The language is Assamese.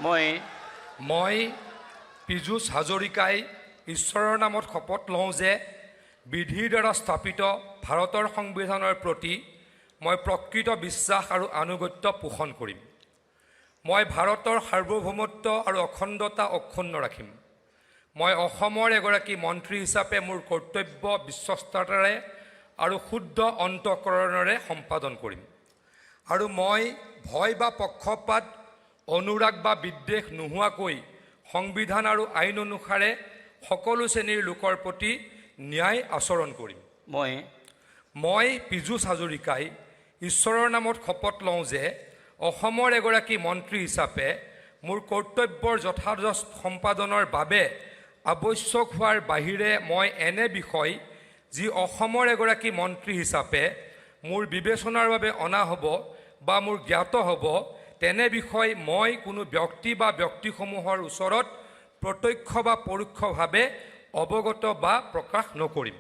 মই পীযুষ হাজৰিকাই ঈশ্বৰৰ নামত শপত লওঁ যে বিধিৰ দ্বাৰা স্থাপিত ভাৰতৰ সংবিধানৰ প্ৰতি মই প্ৰকৃত বিশ্বাস আৰু আনুগত্য পোষণ কৰিম। মই ভাৰতৰ সাৰ্বভৌমত্ব আৰু অখণ্ডতা অক্ষুণ্ণ ৰাখিম। মই অসমৰ এগৰাকী মন্ত্ৰী হিচাপে মোৰ কৰ্তব্য বিশ্বস্ততাৰে আৰু শুদ্ধ অন্তঃকৰণেৰে সম্পাদন কৰিম। আৰু মই ভয় বা পক্ষপাত অনুৰাগ বা বিদ্বেষ নোহোৱাকৈ সংবিধান আৰু আইন অনুসাৰে সকলো শ্ৰেণীৰ লোকৰ প্ৰতি ন্যায় আচৰণ কৰিম। মই পীযুষ হাজৰিকাই ঈশ্বৰৰ নামত শপত লওঁ যে অসমৰ এগৰাকী মন্ত্ৰী হিচাপে মোৰ কৰ্তব্যৰ যথাযথ সম্পাদনৰ বাবে আৱশ্যক হোৱাৰ বাহিৰে মই এনে বিষয় যি অসমৰ এগৰাকী মন্ত্ৰী হিচাপে মোৰ বিবেচনাৰ বাবে অনা হ'ব বা মোৰ জ্ঞাত হ'ব তেনে বিষয় মই কোনো ব্যক্তি বা ব্যক্তিসমূহৰ ওচৰত প্ৰত্যক্ষ বা পৰোক্ষভাৱে অৱগত বা প্ৰকাশ নকৰিম।